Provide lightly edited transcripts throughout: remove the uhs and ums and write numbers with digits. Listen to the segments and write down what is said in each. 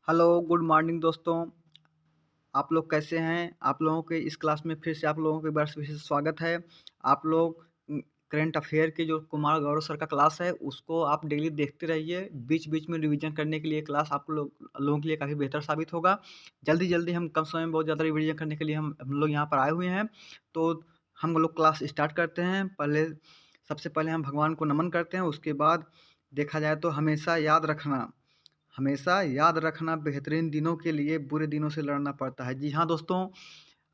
Hello, good morning दोस्तों। आप लोग कैसे हैं? आप लोगों के इस क्लास में फिर से आप लोगों को एक बार फिर से स्वागत है। आप लोग करंट अफ़ेयर की जो कुमार गौरव सर का क्लास है, उसको आप डेली देखते रहिए। बीच-बीच में रिवीजन करने के लिए क्लास आप लोगों के लिए काफ़ी बेहतर साबित होगा। जल्दी-जल्दी हम कम समय में बहुत ज़्यादा रिवीजन करने के लिए हम लोग यहाँ पर आए हुए हैं। तो हम लोग क्लास स्टार्ट करते हैं। सबसे पहले हम भगवान को नमन करते हैं, उसके बाद देखा जाए तो हमेशा याद रखना बेहतरीन दिनों के लिए बुरे दिनों से लड़ना पड़ता है। जी हाँ दोस्तों,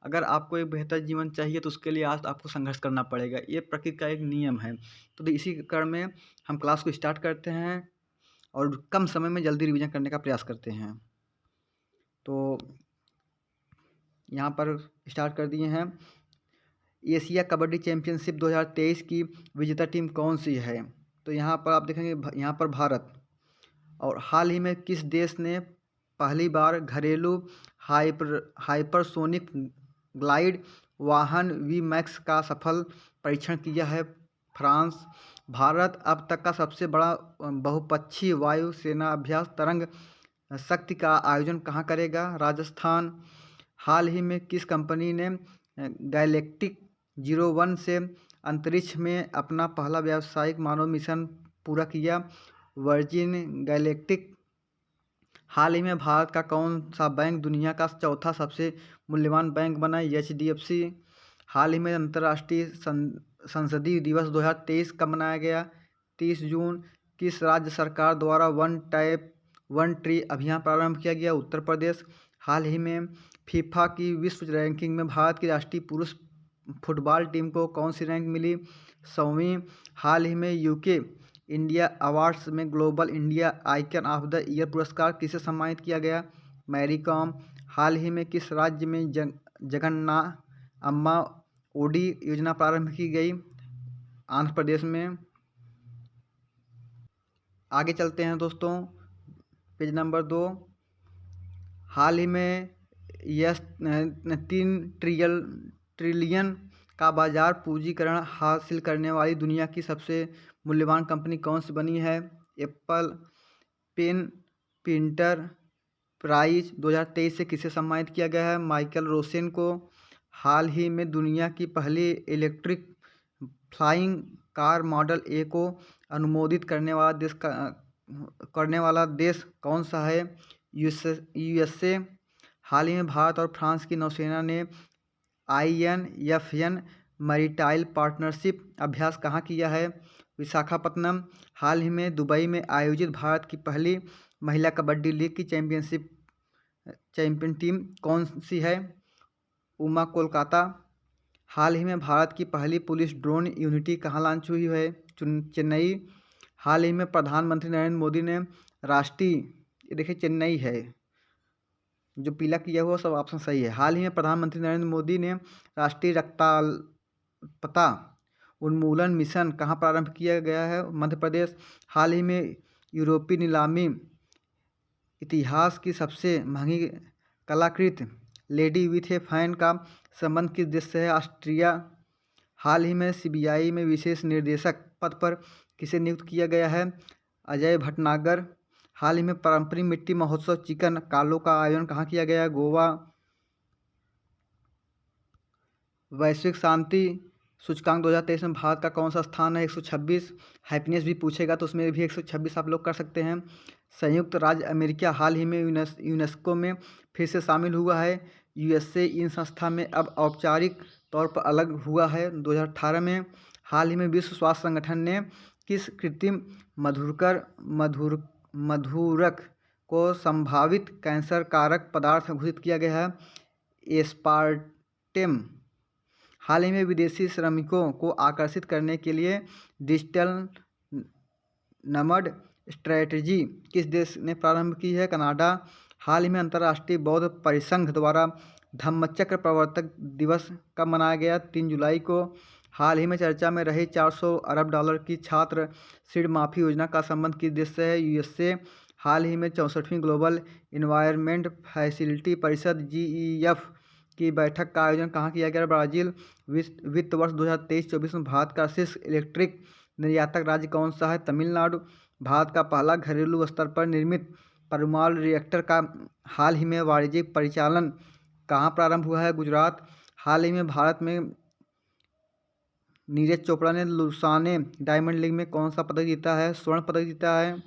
अगर आपको एक बेहतर जीवन चाहिए तो उसके लिए आज आपको संघर्ष करना पड़ेगा। ये प्रकृति का एक नियम है। तो इसी क्रम में हम क्लास को स्टार्ट करते हैं और कम समय में जल्दी रिवीजन करने का प्रयास करते हैं। तो यहाँ पर स्टार्ट कर दिए हैं। एशिया कबड्डी चैंपियनशिप 2023 की विजेता टीम कौन सी है? तो यहाँ पर आप देखेंगे यहाँ पर भारत। और हाल ही में किस देश ने पहली बार घरेलू हाइपरसोनिक ग्लाइड वाहन वी मैक्स का सफल परीक्षण किया है? फ्रांस। भारत अब तक का सबसे बड़ा बहुपक्षीय वायु सेना अभ्यास तरंग शक्ति का आयोजन कहाँ करेगा? राजस्थान। हाल ही में किस कंपनी ने गैलेक्टिक 01 से अंतरिक्ष में अपना पहला व्यावसायिक मानव मिशन पूरा किया? Virgin galactic. हाल ही में भारत का कौन सा बैंक दुनिया का चौथा सबसे मूल्यवान बैंक बना? एचडीएफसी। हाल ही में अंतर्राष्ट्रीय संसदीय दिवस 2023 कब मनाया गया? 30 जून। किस राज्य सरकार द्वारा वन टैप वन ट्री अभियान प्रारंभ किया गया? उत्तर प्रदेश। हाल ही में फीफा की विश्व रैंकिंग में भारत की राष्ट्रीय पुरुष फुटबॉल टीम को कौन सी रैंक मिली? 100वीं। हाल ही में यूके इंडिया अवार्ड्स में global India icon of the year पुरस्कार किसे सम्मानित किया गया? Mary com. हाल ही में किस राज्य में जगन्नाथ अम्मा ओडी योजना प्रारंभ की गई? आंध्र प्रदेश में। आगे चलते हैं दोस्तों, पेज नंबर 2। हाल ही में यस 3 ट्रिलियन का बाजार पूंजीकरण हासिल करने वाली दुनिया की सबसे मूल्यवान कंपनी कौन सी बनी है? एप्पल। पेन प्रिंटर प्राइज 2023 से किसे सम्मानित किया गया है? माइकल रोसेन को। हाल ही में दुनिया की पहली इलेक्ट्रिक फ्लाइंग कार मॉडल ए को अनुमोदित करने वाला देश कौन सा है? यूएसए। हाल ही में भारत और फ्रांस की नौसेना ने INFN मैरीटाइम पार्टनरशिप अभ्यास कहाँ किया है? विशाखापत्तनम। हाल ही में दुबई में आयोजित भारत की पहली महिला कबड्डी लीग की चैंपियन टीम कौन सी है? उमा कोलकाता। हाल ही में भारत की पहली पुलिस ड्रोन यूनिटी कहाँ लॉन्च हुई है? चेन्नई। हाल ही में प्रधानमंत्री नरेंद्र मोदी ने ये देखिए चेन्नई है, जो पीला किया हुआ सब ऑप्शन सही है। हाल ही में प्रधानमंत्री नरेंद्र मोदी ने राष्ट्रीय रक्ताल्पता उन्मूलन मिशन कहाँ प्रारंभ किया गया है? मध्य प्रदेश। हाल ही में यूरोपीय नीलामी इतिहास की सबसे महंगी कलाकृति लेडी विथ ए फैन का संबंध किस देश से है? ऑस्ट्रिया। हाल ही में CBI में विशेष निर्देशक पद पर किसे नियुक्त किया गया है? अजय भटनागर। हाल ही में पारंपरिक मिट्टी महोत्सव चिकन कालो का आयोजन कहाँ किया गया? गोवा। वैश्विक शांति सूचकांक 2023 में भारत का कौन सा स्थान है? 126। हैप्पीनेस भी पूछेगा तो उसमें भी 126 आप लोग कर सकते हैं। संयुक्त राज्य अमेरिका हाल ही में यूनेस्को में फिर से शामिल हुआ है। USA इन संस्था में अब औपचारिक तौर पर अलग हुआ है 2018 में। हाल ही में विश्व स्वास्थ्य संगठन ने किस कृत्रिम मधुरक को संभावित कैंसर कारक पदार्थ घोषित किया गया है? एस्पार्टेम। हाल ही में विदेशी श्रमिकों को आकर्षित करने के लिए डिजिटल नमड स्ट्रैटेजी किस देश ने प्रारंभ की है? कनाडा। हाल ही में अंतर्राष्ट्रीय बौद्ध परिसंघ द्वारा धम्मचक्र प्रवर्तक दिवस कब मनाया गया? 3 जुलाई को। हाल ही में चर्चा में रही $400 अरब की छात्र ऋण माफी योजना का संबंध किस देश से है? USA। हाल ही में 64वीं ग्लोबल इन्वायरमेंट फैसिलिटी परिषद GEF की बैठक का आयोजन कहाँ किया गया? ब्राज़ील। वित्त वर्ष 2023-24 में भारत का शीर्ष इलेक्ट्रिक निर्यातक राज्य कौन सा है? तमिलनाडु। भारत का पहला घरेलू स्तर पर निर्मित परमाणु रिएक्टर का हाल ही में वाणिज्यिक परिचालन कहाँ प्रारंभ हुआ है? गुजरात। हाल ही में भारत में नीरज चोपड़ा ने लुसाने डायमंड लीग में कौन सा पदक जीता है? स्वर्ण पदक जीता है।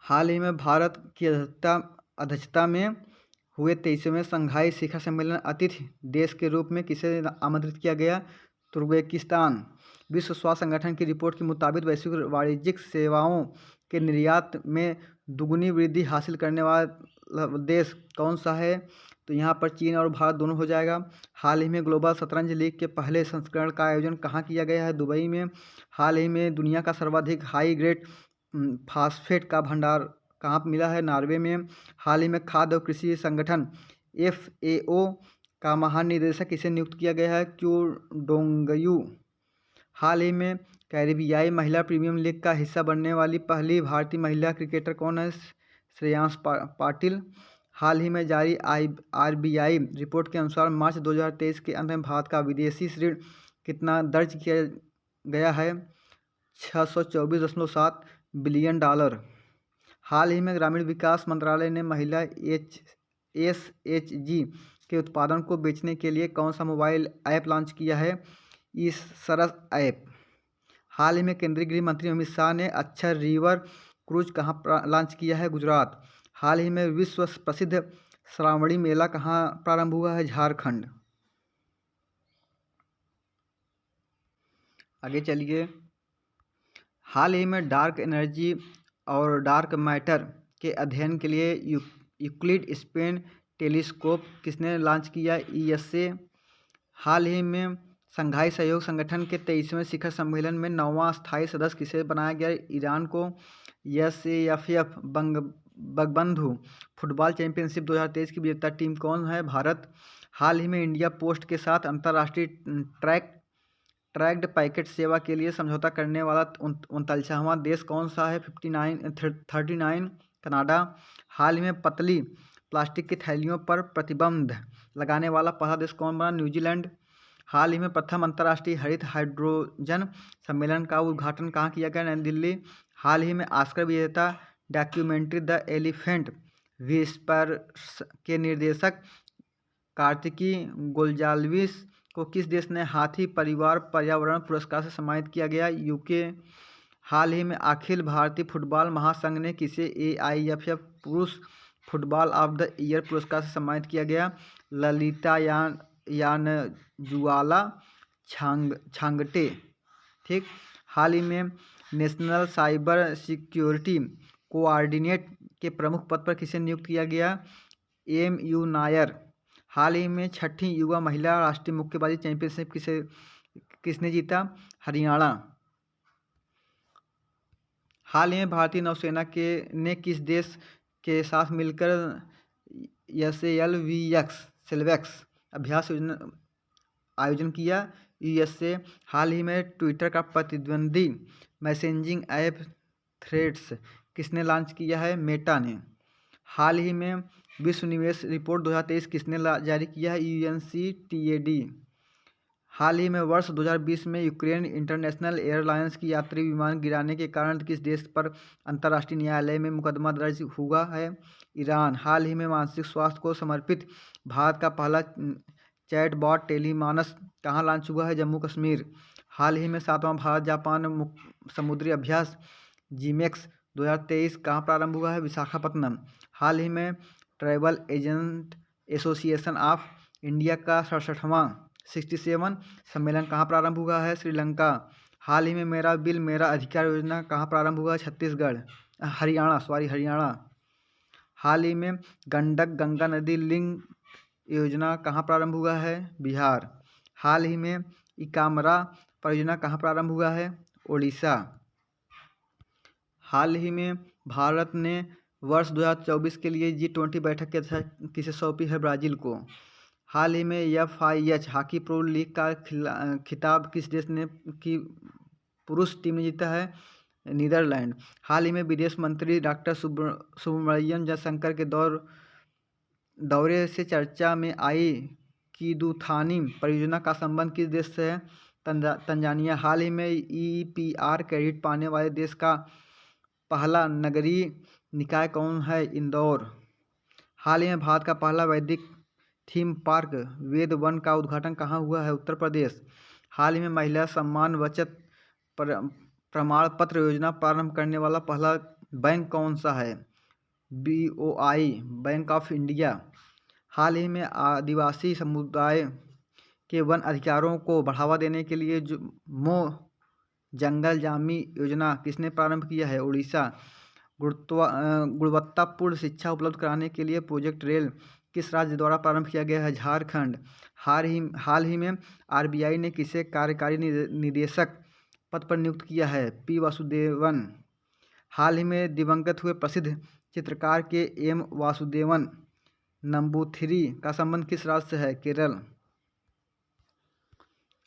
हाल ही में भारत की अध्यक्षता में हुए 23वें शंघाई शिखर सम्मेलन अतिथि देश के रूप में किसे आमंत्रित किया गया? तुर्कमेनिस्तान। विश्व स्वास्थ्य संगठन की रिपोर्ट के मुताबिक वैश्विक वाणिज्यिक सेवाओं के निर्यात में दुगुनी वृद्धि हासिल करने वाला देश कौन सा है? तो यहाँ पर चीन और भारत दोनों हो जाएगा। हाल ही में ग्लोबल शतरंज लीग के पहले संस्करण का आयोजन कहाँ किया गया है? दुबई में। हाल ही में दुनिया का सर्वाधिक हाई ग्रेड फास्फेट का भंडार कहाँ पर मिला है? नॉर्वे में। हाल ही में खाद्य और कृषि संगठन FAO का महानिदेशक किसे नियुक्त किया गया है? क्यू डोंगयू। हाल ही में कैरिबियाई महिला प्रीमियर लीग का हिस्सा बनने वाली पहली भारतीय महिला क्रिकेटर कौन है? श्रेयांश पाटिल। हाल ही में जारी RBI रिपोर्ट के अनुसार मार्च 2023 के अंत में भारत का विदेशी ऋण कितना दर्ज किया गया है? $624.7 बिलियन। हाल ही में ग्रामीण विकास मंत्रालय ने महिला SHG के उत्पादन को बेचने के लिए कौन सा मोबाइल ऐप लॉन्च किया है? इस सरस ऐप। हाल ही में केंद्रीय गृह मंत्री अमित शाह ने अक्षर रिवर क्रूज कहाँ लॉन्च किया है? गुजरात। हाल ही में विश्व प्रसिद्ध श्रावणी मेला कहाँ प्रारंभ हुआ है? झारखंड। आगे चलिए। हाल ही में डार्क एनर्जी और डार्क मैटर के अध्ययन के लिए यूक्लिड स्पेन टेलीस्कोप किसने लॉन्च किया? ESA। हाल ही में शंघाई सहयोग संगठन के 23वें शिखर सम्मेलन में 9वां स्थायी सदस्य किसे बनाया गया? ईरान को। SAFF बंगबंधु फुटबॉल चैंपियनशिप 2023 की विजेता टीम कौन है? भारत। हाल ही में इंडिया पोस्ट के साथ अंतर्राष्ट्रीय ट्रैक्ड पैकेट सेवा के लिए समझौता करने वाला 39वां देश कौन सा है? 39 कनाडा। हाल ही में पतली प्लास्टिक की थैलियों पर प्रतिबंध लगाने वाला पहला देश कौन बना? न्यूजीलैंड। हाल ही में प्रथम अंतर्राष्ट्रीय हरित हाइड्रोजन सम्मेलन का उद्घाटन कहाँ किया गया? नई दिल्ली। हाल ही में ऑस्कर विजेता डॉक्यूमेंट्री द एलिफेंट व्हिस्परर्स के निर्देशक कार्तिकी गोंजाल्विस को किस देश ने हाथी परिवार पर्यावरण पुरस्कार से सम्मानित किया गया? UK। हाल ही में अखिल भारतीय फुटबॉल महासंघ ने किसे AIFF पुरुष फुटबॉल ऑफ द ईयर पुरस्कार से सम्मानित किया गया? ललिता यानजुआला छांगटे। ठीक। हाल ही में नेशनल साइबर सिक्योरिटी कोऑर्डिनेट के प्रमुख पद पर किसे नियुक्त किया गया? MU नायर। हाल ही में 6ठी युवा महिला राष्ट्रीय मुक्केबाजी चैंपियनशिप किसने जीता? हरियाणा। हाल ही में भारतीय नौसेना ने किस देश के साथ मिलकर SALVX अभ्यास आयोजन किया? USA। हाल ही में ट्विटर का प्रतिद्वंदी मैसेजिंग ऐप थ्रेड्स किसने लॉन्च किया है? मेटा ने। हाल ही में विश्व निवेश रिपोर्ट 2023 किसने जारी किया है? UNCTAD। हाल ही में वर्ष 2020 में यूक्रेन इंटरनेशनल एयरलाइंस की यात्री विमान गिराने के कारण किस देश पर अंतर्राष्ट्रीय न्यायालय में मुकदमा दर्ज हुआ है? ईरान। हाल ही में मानसिक स्वास्थ्य को समर्पित भारत का पहला चैटबॉट टेलीमानस कहाँ लॉन्च हुआ है? जम्मू कश्मीर। हाल ही में 7वां भारत जापान समुद्री अभ्यास GMEX 2023 कहाँ प्रारंभ हुआ है? विशाखापत्तनम। हाल ही में travel agent association of India का 67वां सम्मेलन कहाँ प्रारंभ हुआ है? श्रीलंका। हाल ही में मेरा बिल मेरा अधिकार योजना कहाँ प्रारंभ हुआ है? हरियाणा। हाल ही में गंडक गंगा नदी लिंक योजना कहाँ प्रारंभ हुआ है? बिहार। हाल ही में इकामरा परियोजना कहाँ प्रारंभ हुआ है? ओडिशा। हाल ही में भारत ने वर्ष 2024 के लिए G20 बैठक की अध्यक्षता किसे सौंपी है? ब्राज़ील को। हाल ही में FIH हॉकी प्रो लीग का खिताब किस देश ने की पुरुष टीम ने जीता है? नीदरलैंड। हाल ही में विदेश मंत्री डॉक्टर सुब्रमण्यम जयशंकर के दौरे से चर्चा में आई कीदुथानी परियोजना का संबंध किस देश से है? तंजानिया। हाल ही में EPR क्रेडिट पाने वाले देश का पहला नगरीय निकाय कौन है? इंदौर। हाल ही में भारत का पहला वैदिक थीम पार्क वेद वन का उद्घाटन कहाँ हुआ है? उत्तर प्रदेश। हाल ही में महिला सम्मान बचत प्रमाण पत्र योजना प्रारंभ करने वाला पहला बैंक कौन सा है? BOI, bank of India. हाल ही में आदिवासी समुदाय के वन अधिकारों को बढ़ावा देने के लिए जो जंगल जामी योजना किसने प्रारंभ किया है? उड़ीसा। गुणवत्तापूर्ण शिक्षा उपलब्ध कराने के लिए प्रोजेक्ट रेल किस राज्य द्वारा प्रारंभ किया गया है? झारखंड। हाल ही में RBI ने किसे कार्यकारी निदेशक पद पर नियुक्त किया है? P वासुदेवन। हाल ही में दिवंगत हुए प्रसिद्ध चित्रकार के M वासुदेवन नंबूथिरी का संबंध किस राज्य से है? केरल।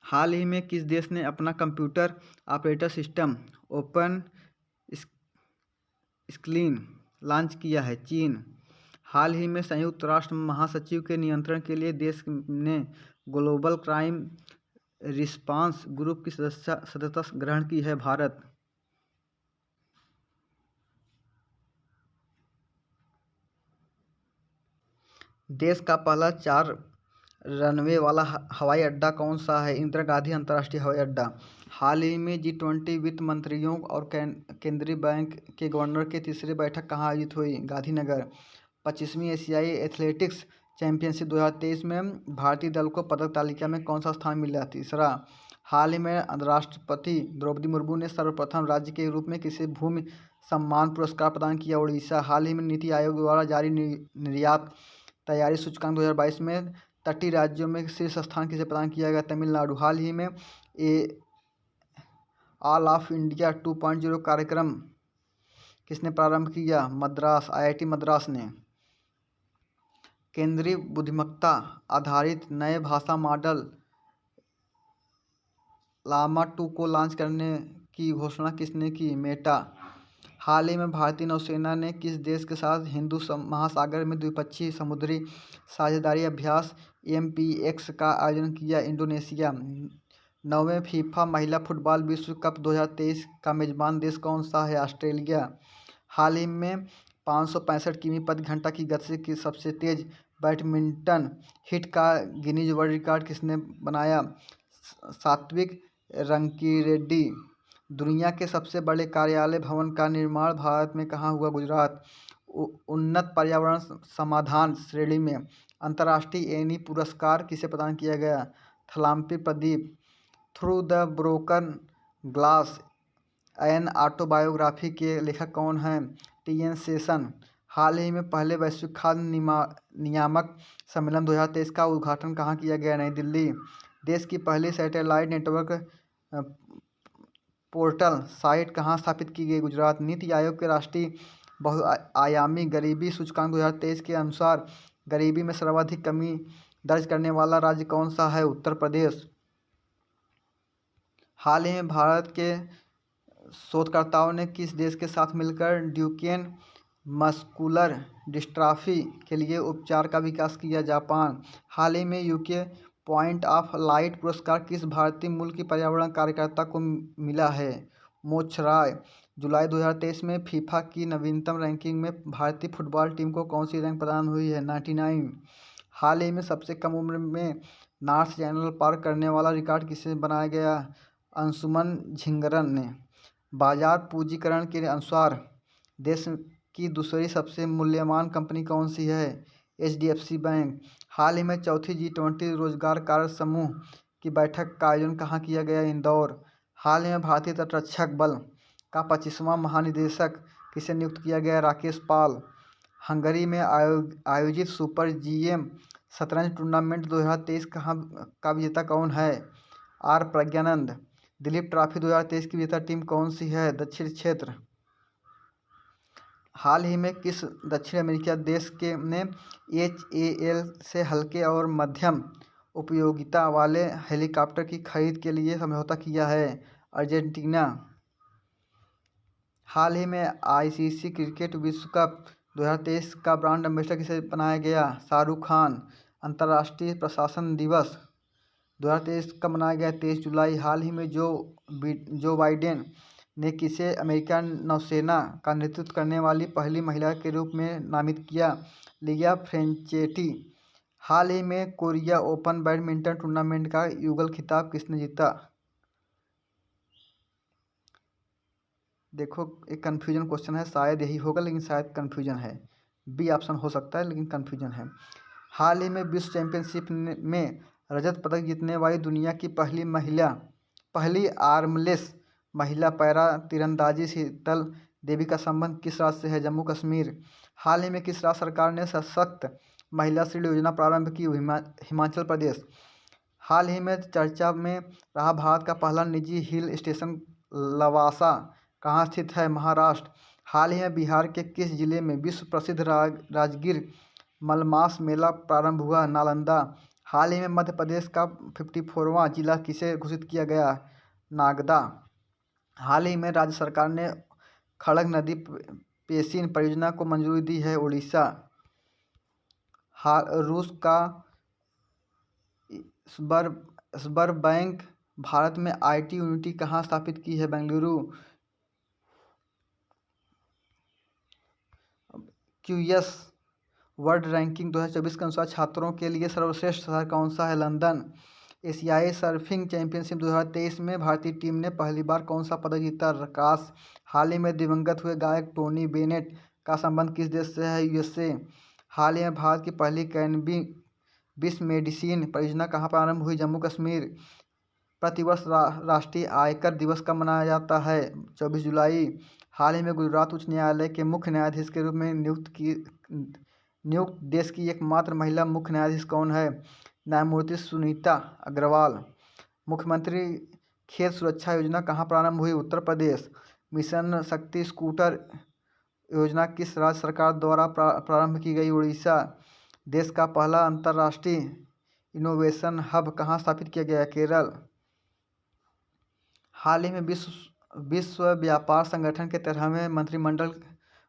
हाल ही में किस देश ने अपना computer operator system open screen launch किया है? चीन। हाल ही में संयुक्त राष्ट्र महासचिव के नियंत्रण के लिए देश ने ग्लोबल क्राइम रिस्पांस ग्रुप की सदस्यता ग्रहण की है? भारत। देश का पहला 4 रनवे वाला हवाई अड्डा कौन सा है? इंदिरा गांधी अंतर्राष्ट्रीय हवाई अड्डा। हाल ही में G20 वित्त मंत्रियों और केंद्रीय बैंक के गवर्नर की तीसरी बैठक कहाँ आयोजित हुई? गांधीनगर। 25वीं एशियाई एथलेटिक्स चैंपियनशिप 2023 में भारतीय दल को पदक तालिका में कौन सा स्थान मिला? तीसरा। हाल ही में राष्ट्रपति द्रौपदी मुर्मू ने सर्वप्रथम राज्य के रूप में किसे भूमि सम्मान पुरस्कार प्रदान किया? उड़ीसा। हाल ही में नीति आयोग द्वारा जारी निर्यात तैयारी सूचकांक 2022 में तटीय राज्यों में शीर्ष स्थान किसे प्रदान किया गया? तमिलनाडु। हाल ही में ऑल ऑफ इंडिया 2.0 कार्यक्रम किसने प्रारंभ किया? मद्रास, IIT मद्रास ने। केंद्रीय बुद्धिमत्ता आधारित नए भाषा मॉडल लामा 2 को लॉन्च करने की घोषणा किसने की? मेटा। हाल ही में भारतीय नौसेना ने किस देश के साथ हिंदू महासागर में द्विपक्षीय समुद्री साझेदारी अभ्यास MPX का आयोजन किया? इंडोनेशिया। 9वें फीफा महिला फुटबॉल विश्व कप 2023 का मेजबान देश कौन सा है? ऑस्ट्रेलिया। हाल ही में 565 किमी प्रति घंटा की गति से सबसे तेज बैडमिंटन हिट का गिनीज वर्ल्ड रिकॉर्ड किसने बनाया? सात्विक रंकीरेड्डी। दुनिया के सबसे बड़े कार्यालय भवन का निर्माण भारत में कहाँ हुआ? गुजरात। उन्नत पर्यावरण समाधान श्रेणी में अंतर्राष्ट्रीय एनी पुरस्कार किसे प्रदान किया गया? Thalampi Pradeep. Through the broken glass an autobiography के लेखक कौन हैं? TN शेषन। हाल ही में पहले वैश्विक खाद्य नियामक सम्मेलन 2023 का उद्घाटन कहाँ किया गया? नई दिल्ली। देश की पहली सैटेलाइट नेटवर्क पोर्टल साइट कहाँ स्थापित की गई? गुजरात। नीति आयोग के राष्ट्रीय बहुआयामी गरीबी सूचकांक 2023 के अनुसार गरीबी में सर्वाधिक कमी दर्ज करने वाला राज्य कौन सा है? उत्तर प्रदेश। हाल ही में भारत के शोधकर्ताओं ने किस देश के साथ मिलकर ड्यूकेन मस्कुलर डिस्ट्रॉफी के लिए उपचार का विकास किया? जापान। हाल ही में UK पॉइंट ऑफ लाइट पुरस्कार किस भारतीय मूल की पर्यावरण कार्यकर्ता को मिला है? मोक्ष राय। जुलाई 2023 में फीफा की नवीनतम रैंकिंग में भारतीय फुटबॉल टीम को कौन सी रैंक प्रदान हुई है? 99। हाल ही में सबसे कम उम्र में नॉर्थ चैनल पार करने वाला रिकॉर्ड किसे बनाया गया? अंशुमन झिंगरन ने। बाजार पूंजीकरण के अनुसार देश की दूसरी सबसे मूल्यवान कंपनी कौन सी है? HDFC bank. हाल ही में चौथी G20 रोजगार कार्य समूह की बैठक का आयोजन कहाँ किया गया? इंदौर। हाल ही में भारतीय तटरक्षक बल का 25वां महानिदेशक किसे नियुक्त किया गया? राकेश पाल। हंगरी में आयोजित सुपर GM शतरंज टूर्नामेंट 2023 का विजेता कौन है? R प्रज्ञानंद। दिलीप ट्रॉफी 2023 की विजेता टीम कौन सी है? दक्षिण क्षेत्र। हाल ही में किस दक्षिण अमेरिकी देश ने HAL से हल्के और मध्यम उपयोगिता वाले हेलीकॉप्टर की खरीद के लिए समझौता किया है? अर्जेंटीना। हाल ही में ICC क्रिकेट विश्व कप 2023 का ब्रांड एम्बेसडर किसे बनाया गया? शाहरुख खान। अंतर्राष्ट्रीय प्रशासन दिवस 2023 का मनाया गया 23 जुलाई। हाल ही में जो बाइडेन ने किसे अमेरिका नौसेना का नेतृत्व करने वाली पहली महिला के रूप में नामित किया? लिया फ्रेंचेटी। हाल ही में कोरिया ओपन बैडमिंटन टूर्नामेंट का युगल खिताब किसने जीता? देखो, एक कन्फ्यूजन क्वेश्चन है, शायद यही होगा लेकिन शायद कन्फ्यूजन है। बी ऑप्शन हो सकता है लेकिन कन्फ्यूजन है। हाल ही में विश्व चैंपियनशिप में रजत पदक जीतने वाली दुनिया की पहली आर्मलेस महिला पैरा तीरंदाजी शीतल देवी का संबंध किस राज्य से है? जम्मू कश्मीर। हाल ही में किस राज्य सरकार ने सशक्त महिला ऋण योजना प्रारंभ की? हिमाचल प्रदेश। हाल ही में चर्चा में रहा भारत का पहला निजी हिल स्टेशन लवासा कहाँ स्थित है? महाराष्ट्र। हाल ही में बिहार के किस जिले में विश्व प्रसिद्ध राजगीर मलमास मेला प्रारंभ हुआ? नालंदा। हाल ही में मध्य प्रदेश का 54वां जिला किसे घोषित किया गया? नागदा। हाल ही में राज्य सरकार ने खड़ग नदी बेसिन परियोजना को मंजूरी दी है? उड़ीसा। रूस का स्बरबैंक भारत में IT यूनिटी कहाँ स्थापित की है? बेंगलुरु। QS वर्ल्ड रैंकिंग 2024 के अनुसार छात्रों के लिए सर्वश्रेष्ठ शहर कौन सा है? लंदन। एशियाई सर्फिंग चैंपियनशिप 2023 में भारतीय टीम ने पहली बार कौन सा पदक जीता? रकास। हाल ही में दिवंगत हुए गायक टोनी बेनेट का संबंध किस देश से है? USA। हाल ही में भारत की पहली कैनबिस मेडिसिन परियोजना कहाँ प्रारंभ हुई? जम्मू कश्मीर। प्रतिवर्ष राष्ट्रीय आयकर दिवस कब मनाया जाता है? 24 जुलाई। हाल ही में गुजरात उच्च न्यायालय के मुख्य न्यायाधीश के रूप में नियुक्त देश की एकमात्र महिला मुख्य न्यायाधीश कौन है? न्यायमूर्ति सुनीता अग्रवाल। मुख्यमंत्री खेत सुरक्षा योजना कहाँ प्रारंभ हुई? उत्तर प्रदेश। मिशन शक्ति स्कूटर योजना किस राज्य सरकार द्वारा प्रारंभ की गई? उड़ीसा। देश का पहला अंतर्राष्ट्रीय इनोवेशन हब कहाँ स्थापित किया गया? केरल। हाल ही में विश्व व्यापार संगठन के 13वें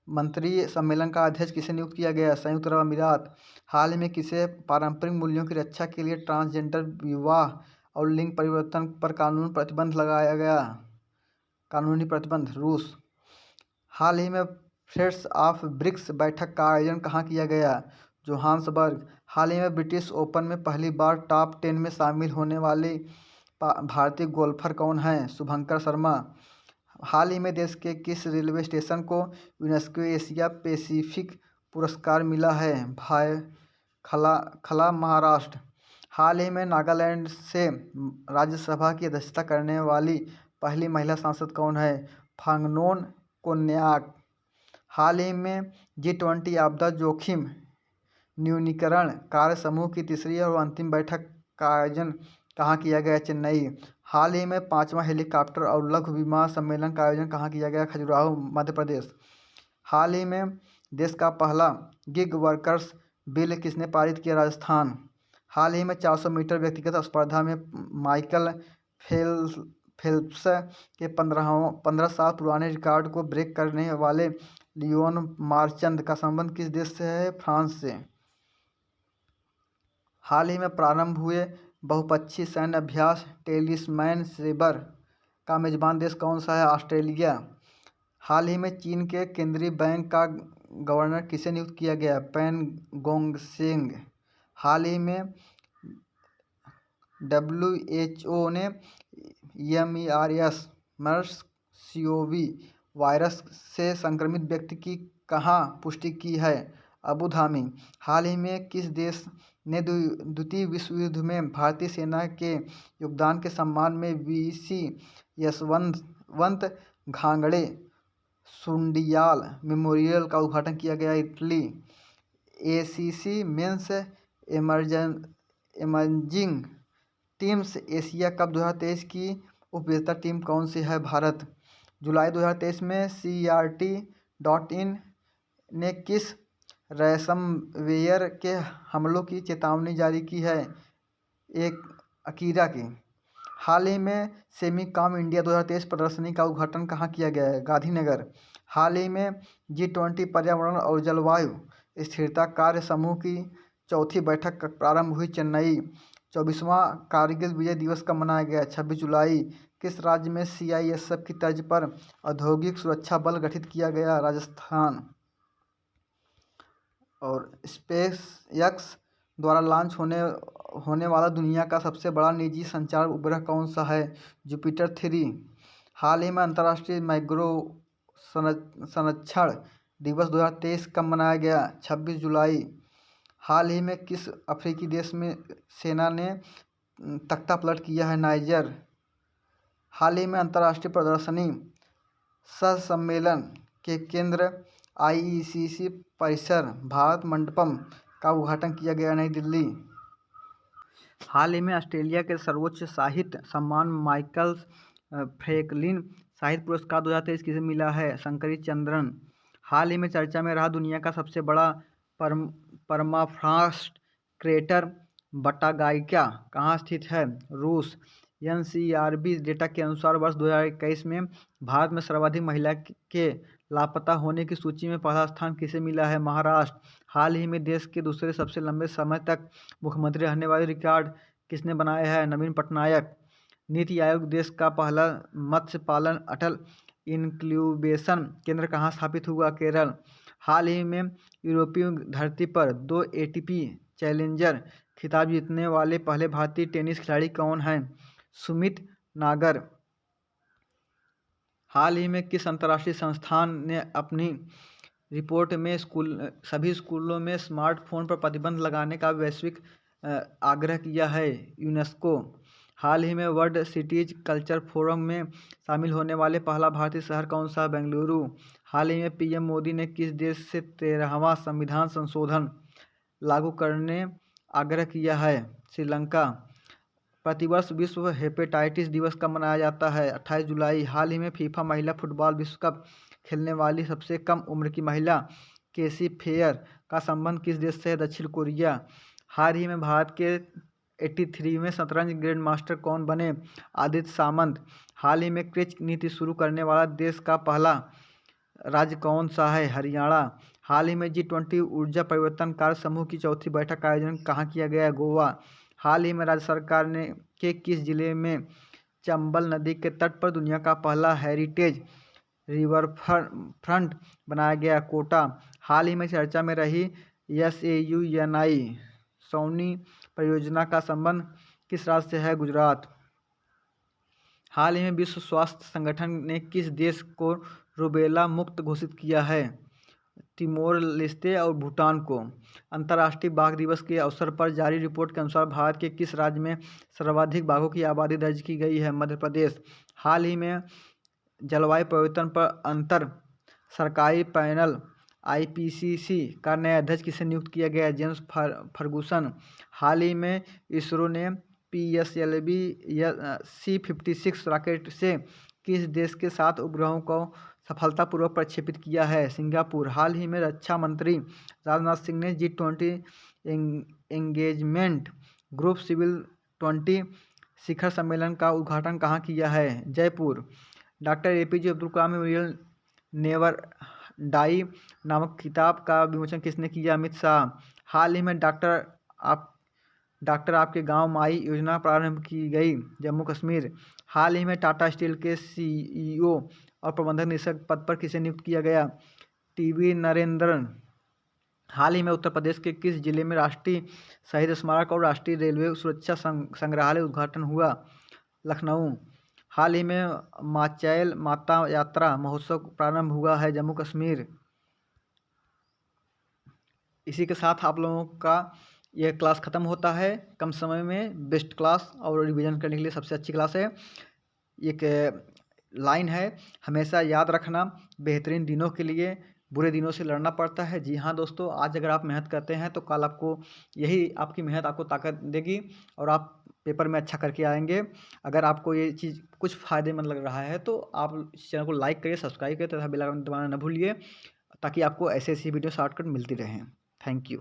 मंत्री सम्मेलन का अध्यक्ष किसे नियुक्त किया गया? संयुक्त अरब अमीरात। हाल ही में किसे पारंपरिक मूल्यों की रक्षा के लिए ट्रांसजेंडर विवाह और लिंग परिवर्तन पर कानूनी प्रतिबंध लगाया गया? कानूनी प्रतिबंध। रूस। हाल ही में फ्रेंड्स ऑफ ब्रिक्स बैठक का आयोजन कहाँ किया गया? जोहान्सबर्ग। हाल ही में ब्रिटिश ओपन में पहली बार टॉप 10 में शामिल होने वाले भारतीय गोल्फर कौन हैं? शुभंकर शर्मा। हाल ही में देश के किस रेलवे स्टेशन को यूनेस्को एशिया पैसिफिक पुरस्कार मिला है? खला महाराष्ट्र। हाल ही में नागालैंड से राज्यसभा की अध्यक्षता करने वाली पहली महिला सांसद कौन है? फांगनोन कोन्याक। हाल ही में G20 आपदा जोखिम न्यूनीकरण कार्य समूह की तीसरी और अंतिम बैठक का आयोजन कहाँ किया गया? चेन्नई। हाल ही में 5वां हेलीकॉप्टर और लघु विमान सम्मेलन का आयोजन कहाँ किया गया? खजुराहो, मध्य प्रदेश। हाल ही में देश का पहला गिग वर्कर्स बिल किसने पारित किया? राजस्थान। हाल ही में 400 मीटर व्यक्तिगत स्पर्धा में माइकल फेल्प्स के 15 साल पुराने रिकॉर्ड को ब्रेक करने वाले लियोन मार्चंद का संबंध किस देश से है? फ्रांस से। हाल ही में प्रारंभ हुए बहुपक्षीय सैन्य अभ्यास टेलिस्मैन सेबर का मेजबान देश कौन सा है? ऑस्ट्रेलिया। हाल ही में चीन के केंद्रीय बैंक का गवर्नर किसे नियुक्त किया गया? पेन गोंगशेंग। हाल ही में WHO ने MERS MERS-CoV वायरस से संक्रमित व्यक्ति की कहाँ पुष्टि की है? Abu Dhabi. हाल ही में किस देश ने द्वितीय विश्व युद्ध में भारतीय सेना के योगदान के सम्मान में VC यशवंत घांगड़े सुंडियाल मेमोरियल का उद्घाटन किया गया? Italy. ACC men's emerging teams Asia cup 2023 की उपविजेता टीम कौन सी है? भारत। जुलाई 2023 में CRT.in ने किस रैंसमवेयर के हमलों की चेतावनी जारी की है? अकीरा की। हाल ही में सेमीकॉम इंडिया 2023 प्रदर्शनी का उद्घाटन कहाँ किया गया है? गांधीनगर। हाल ही में G20 पर्यावरण और जलवायु स्थिरता कार्य समूह की चौथी बैठक प्रारंभ हुई? चेन्नई। 24वां कारगिल विजय दिवस कब मनाया गया? 26 जुलाई। किस राज्य में CISF की तर्ज पर औद्योगिक सुरक्षा बल गठित किया गया? राजस्थान। और स्पेस एक्स द्वारा लॉन्च होने वाला दुनिया का सबसे बड़ा निजी संचार उपग्रह कौन सा है? जुपिटर 3। हाल ही में अंतर्राष्ट्रीय मैंग्रोव संरक्षण दिवस 2023 कब मनाया गया? 26 जुलाई। हाल ही में किस अफ्रीकी देश में सेना ने तख्ता पलट किया है? नाइजर। हाल ही में अंतर्राष्ट्रीय प्रदर्शनी सह सम्मेलन के केंद्र IECC परिसर भारत मंडपम का उद्घाटन किया गया? नई दिल्ली। हाल ही में ऑस्ट्रेलिया के सर्वोच्च साहित्य सम्मान माइकल फ्रैंकलिन साहित्य पुरस्कार 2023 किसे मिला है? शंकरी चंद्रन। हाल ही में चर्चा में रहा दुनिया का सबसे बड़ा परमाफ्रॉस्ट क्रेटर बटागाइका कहाँ स्थित है? रूस। NCRB डेटा के अनुसार वर्ष 2021 में भारत में सर्वाधिक महिला के लापता होने की सूची में पहला स्थान किसे मिला है? महाराष्ट्र। हाल ही में देश के दूसरे सबसे लंबे समय तक मुख्यमंत्री रहने वाले रिकॉर्ड किसने बनाया है? नवीन पटनायक। नीति आयोग देश का पहला मत्स्य पालन अटल इनक्यूबेशन केंद्र कहाँ स्थापित हुआ? केरल। हाल ही में यूरोपीय धरती पर 2 ATP चैलेंजर खिताब जीतने वाले पहले भारतीय टेनिस खिलाड़ी कौन हैं? सुमित नागर। हाल ही में किस अंतर्राष्ट्रीय संस्थान ने अपनी रिपोर्ट में सभी स्कूलों में स्मार्टफोन पर प्रतिबंध लगाने का वैश्विक आग्रह किया है? यूनेस्को। हाल ही में वर्ल्ड सिटीज कल्चर फोरम में शामिल होने वाले पहला भारतीय शहर कौन सा? बेंगलुरु। हाल ही में PM मोदी ने किस देश से 13वां संविधान संशोधन लागू करने आग्रह किया है? श्रीलंका। प्रतिवर्ष विश्व हेपेटाइटिस दिवस कब मनाया जाता है? 28 जुलाई। हाल ही में फीफा महिला फुटबॉल विश्व कप खेलने वाली सबसे कम उम्र की महिला केसी फेयर का संबंध किस देश से है? दक्षिण कोरिया। हाल ही में भारत के 83वें शतरंज ग्रैंड मास्टर कौन बने? आदित्य सामंत। हाल ही में क्रिच नीति शुरू करने वाला देश का पहला राज्य कौन सा है? हरियाणा। हाल ही में G20 ऊर्जा परिवर्तन कार्य समूह की चौथी बैठक का आयोजन कहाँ किया गया? गोवा। हाल ही में राज्य सरकार ने किस जिले में चंबल नदी के तट पर दुनिया का पहला हेरिटेज रिवरफ्रंट बनाया गया? कोटा। हाल ही में चर्चा में रही SAUNI सौनी परियोजना का संबंध किस राज्य से है? गुजरात। हाल ही में विश्व स्वास्थ्य संगठन ने किस देश को रूबेला मुक्त घोषित किया है? तिमोर लेस्ते और भूटान को। अंतर्राष्ट्रीय बाघ दिवस के अवसर पर जारी रिपोर्ट के अनुसार भारत के किस राज्य में सर्वाधिक बाघों की आबादी दर्ज की गई है? मध्य प्रदेश। हाल ही में जलवायु परिवर्तन पर अंतर सरकारी पैनल IPCC का नया अध्यक्ष किसे नियुक्त किया गया? James Ferguson. हाल ही में इसरो ने PSLV C56 रॉकेट से किस देश के 7 उपग्रहों को सफलतापूर्वक प्रक्षेपित किया है? सिंगापुर। हाल ही में रक्षा मंत्री राजनाथ सिंह ने G20 एंगेजमेंट ग्रुप सिविल 20 शिखर सम्मेलन का उद्घाटन कहाँ किया है? Jaipur. Doctor APJ Abdul Kalam memorial never die नामक किताब का विमोचन किसने किया? अमित शाह। हाल ही में डॉक्टर आपके गांव माई योजना प्रारंभ की गई? जम्मू कश्मीर। हाल ही में टाटा स्टील के CEO और प्रबंधक निदेशक पद पर किसे नियुक्त किया गया? TB नरेंद्रन। हाल ही में उत्तर प्रदेश के किस जिले में राष्ट्रीय शहीद स्मारक और राष्ट्रीय रेलवे सुरक्षा संग्रहालय उद्घाटन हुआ? लखनऊ। हाल ही में माचैल माता यात्रा महोत्सव प्रारंभ हुआ है? जम्मू कश्मीर। इसी के साथ आप लोगों का यह क्लास ख़त्म होता है। कम समय में बेस्ट क्लास और रिवीजन करने के लिए सबसे अच्छी क्लास है। एक लाइन है, हमेशा याद रखना, बेहतरीन दिनों के लिए बुरे दिनों से लड़ना पड़ता है। जी हाँ दोस्तों, आज अगर आप मेहनत करते हैं तो कल आपको यही आपकी मेहनत आपको ताकत देगी और आप पेपर में अच्छा करके आएंगे। अगर आपको ये चीज़ कुछ फ़ायदेमंद लग रहा है तो आप इस चैनल को लाइक करिए, सब्सक्राइब करिए तथा बेल आइकन दबाना न भूलिए, ताकि आपको ऐसे ऐसी वीडियो शॉर्टकट मिलती रहें। Thank you.